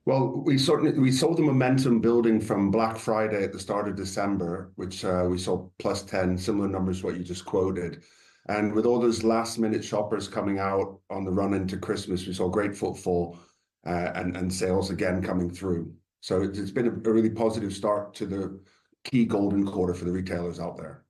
Well, we saw the momentum building from Black Friday at the start of December, which we saw plus 10, similar numbers to what you just quoted. And with all those last minute shoppers coming out on the run into Christmas, we saw great footfall and sales again coming through. So it's been a really positive start to the key golden quarter for the retailers out there.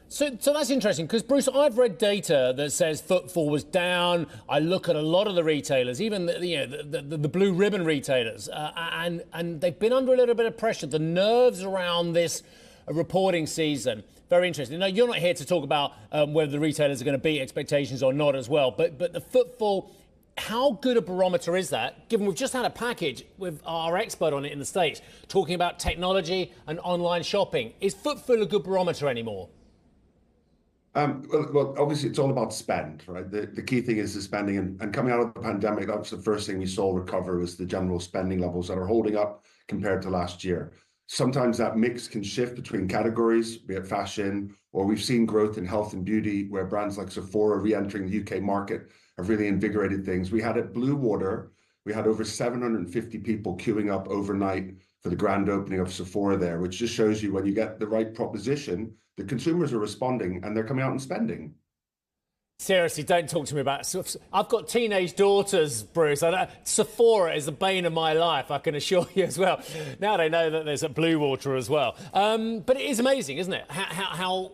So that's interesting because, Bruce, I've read data that says footfall was down. I look at a lot of the retailers, even the blue ribbon retailers, and they've been under a little bit of pressure. The nerves around this reporting season, very interesting. Now, you're not here to talk about whether the retailers are going to beat expectations or not as well, but the footfall, how good a barometer is that, given we've just had a package with our expert on it in the States talking about technology and online shopping? Is footfall a good barometer anymore? Well, obviously, it's all about spend, right? The key thing is the spending. And coming out of the pandemic, that was the first thing we saw recover was the general spending levels that are holding up compared to last year. Sometimes that mix can shift between categories, be it fashion, or we've seen growth in health and beauty, where brands like Sephora re-entering the UK market have really invigorated things. We had at Blue Water, we had over 750 people queuing up overnight for the grand opening of Sephora there, which just shows you when you get the right proposition, the consumers are responding and they're coming out and spending. Seriously, don't talk to me about it. I've got teenage daughters, Bruce. Sephora is the bane of my life, I can assure you as well. Now they know that there's a Blue Water as well. But it is amazing, isn't it? How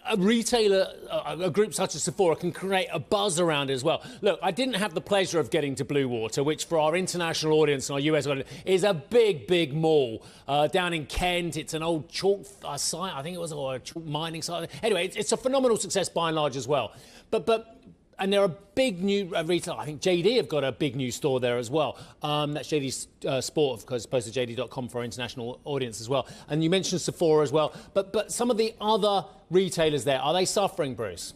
a retailer, a group such as Sephora, can create a buzz around it as well. Look, I didn't have the pleasure of getting to Blue Water, which for our international audience and our US audience is a big, big mall down in Kent. It's an old chalk site, I think it was, or a chalk mining site. Anyway, it's a phenomenal success by and large as well. And there are big new retail. I think JD have got a big new store there as well. That's JD's Sport, of course, opposed to JD.com for our international audience as well. And you mentioned Sephora as well. But some of the other retailers there, are they suffering, Bruce?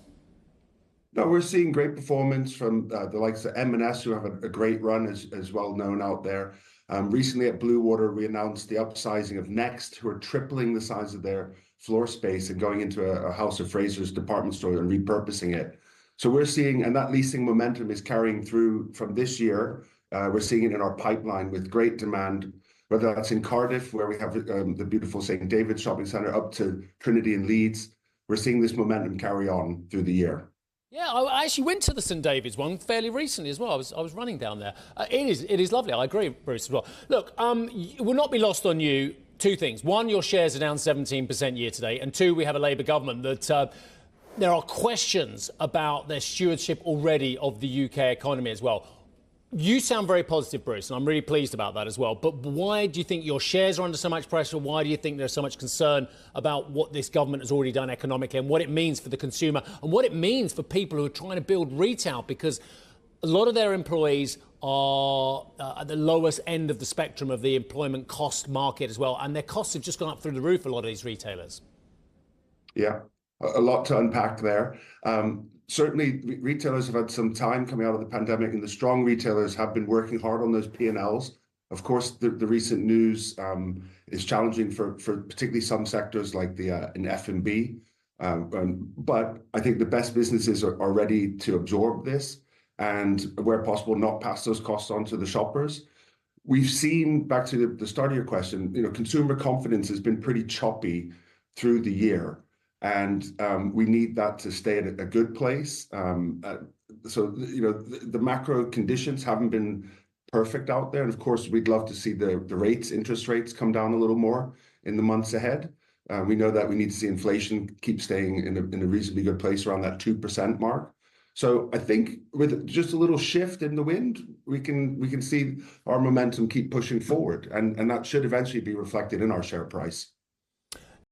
No, we're seeing great performance from the likes of M&S, who have a great run, as well known out there. Recently at Blue Water, we announced the upsizing of Next, who are tripling the size of their floor space and going into a House of Fraser's department store and repurposing it. So we're seeing, and that leasing momentum is carrying through from this year. We're seeing it in our pipeline with great demand, whether that's in Cardiff, where we have the beautiful St. David's shopping centre, up to Trinity and Leeds. We're seeing this momentum carry on through the year. Yeah, I actually went to the St. David's one fairly recently as well. I was running down there. It is lovely. I agree, Bruce, as well. Look, it will not be lost on you two things. One, your shares are down 17% year to date. And two, we have a Labour government that there are questions about their stewardship already of the UK economy as well. You sound very positive, Bruce, and I'm really pleased about that as well. But why do you think your shares are under so much pressure? Why do you think there's so much concern about what this government has already done economically and what it means for the consumer and what it means for people who are trying to build retail? Because a lot of their employees are at the lowest end of the spectrum of the employment cost market as well. And their costs have just gone up through the roof, a lot of these retailers. Yeah. A lot to unpack there. Certainly, retailers have had some time coming out of the pandemic, and the strong retailers have been working hard on those P&Ls. Of course, the recent news is challenging for particularly some sectors like in F&B. But I think the best businesses are ready to absorb this and, where possible, not pass those costs on to the shoppers. We've seen, back to the start of your question, consumer confidence has been pretty choppy through the year. And we need that to stay at a good place. The macro conditions haven't been perfect out there. And of course, we'd love to see the interest rates come down a little more in the months ahead. We know that we need to see inflation keep staying in a reasonably good place around that 2% mark. So I think with just a little shift in the wind, we can see our momentum keep pushing forward. And that should eventually be reflected in our share price.